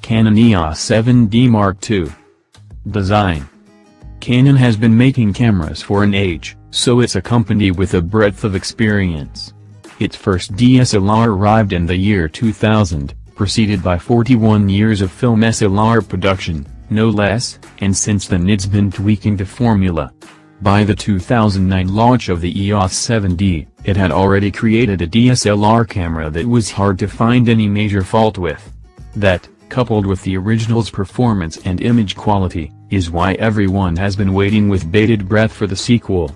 Canon EOS 7D Mark II. Design. Canon has been making cameras for an age, so it's a company with a breadth of experience. Its first DSLR arrived in the year 2000, preceded by 41 years of film SLR production, no less, and since then it's been tweaking the formula. By the 2009 launch of the EOS 7D, it had already created a DSLR camera that was hard to find any major fault with. That, coupled with the original's performance and image quality, is why everyone has been waiting with bated breath for the sequel.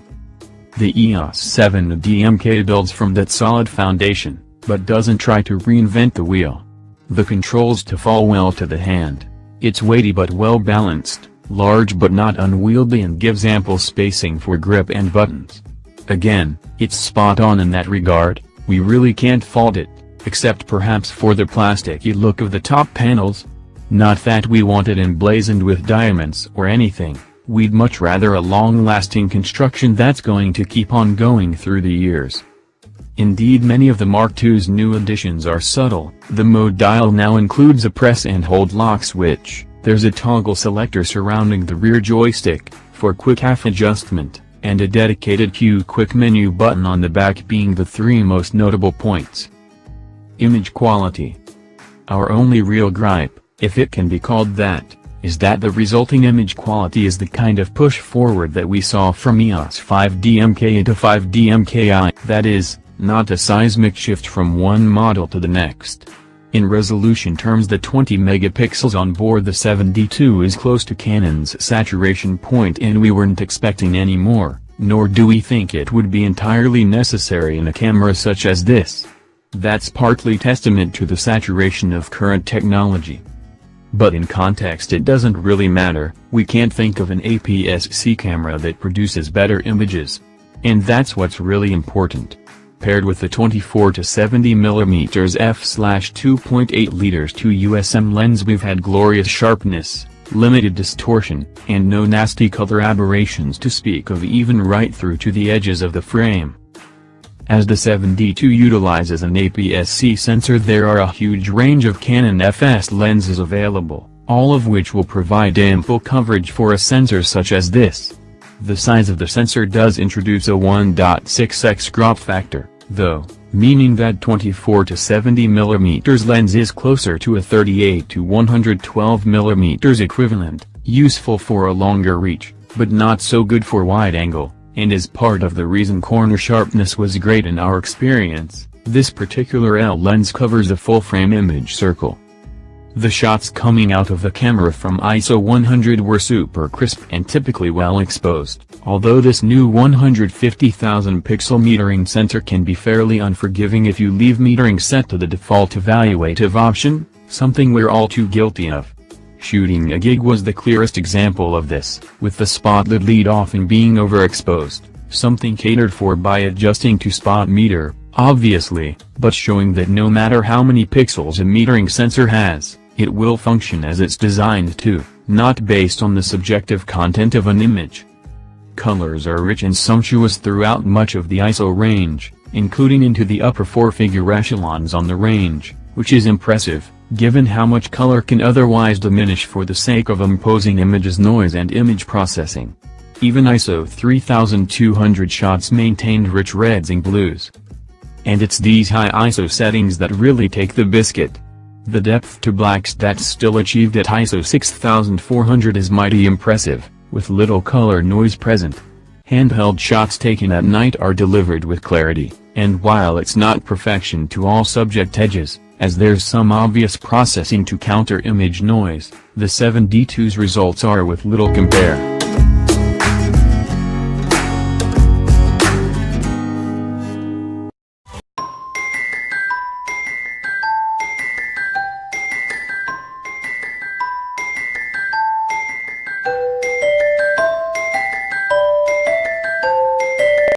The EOS 7D builds from that solid foundation, but doesn't try to reinvent the wheel. The controls fall well to the hand. It's weighty but well balanced, large but not unwieldy, and gives ample spacing for grip and buttons. Again, it's spot on in that regard. We really can't fault it, except perhaps for the plasticky look of the top panels. Not that we want it emblazoned with diamonds or anything, we'd much rather a long-lasting construction that's going to keep on going through the years. Indeed, many of the Mark II's new additions are subtle. The mode dial now includes a press and hold lock switch, there's a toggle selector surrounding the rear joystick, for quick half adjustment, and a dedicated Q quick menu button on the back being the three most notable points. Image quality. Our only real gripe, if it can be called that, is that the resulting image quality is the kind of push forward that we saw from EOS 5D to 5D, that is, not a seismic shift from one model to the next. In resolution terms, the 20 megapixels on board the 7D is close to Canon's saturation point, and we weren't expecting any more, nor do we think it would be entirely necessary in a camera such as this. That's partly testament to the saturation of current technology. But in context it doesn't really matter. We can't think of an APS-C camera that produces better images. And that's what's really important. Paired with the 24 to 70mm f/2.8 liters 2USM lens, we've had glorious sharpness, limited distortion, and no nasty color aberrations to speak of, even right through to the edges of the frame. As the 7D utilizes an APS-C sensor, there are a huge range of Canon FS lenses available, all of which will provide ample coverage for a sensor such as this. The size of the sensor does introduce a 1.6x crop factor, though, meaning that 24 to 70mm lens is closer to a 38 to 112mm equivalent, useful for a longer reach, but not so good for wide angle. And is part of the reason corner sharpness was great in our experience. This particular L lens covers a full-frame image circle. The shots coming out of the camera from ISO 100 were super crisp and typically well exposed, although this new 150,000 pixel metering sensor can be fairly unforgiving if you leave metering set to the default evaluative option, something we're all too guilty of. Shooting a gig was the clearest example of this, with the spotlight lead often being overexposed, something catered for by adjusting to spot meter, obviously, but showing that no matter how many pixels a metering sensor has, it will function as it's designed to, not based on the subjective content of an image. Colors are rich and sumptuous throughout much of the ISO range, including into the upper four-figure echelons on the range, which is impressive, given how much color can otherwise diminish for the sake of imposing images, noise and image processing. Even ISO 3200 shots maintained rich reds and blues. And it's these high ISO settings that really take the biscuit. The depth to blacks that's still achieved at ISO 6400 is mighty impressive, with little color noise present. Handheld shots taken at night are delivered with clarity, and while it's not perfection to all subject edges, as there's some obvious processing to counter image noise, the 7D results are with little compare.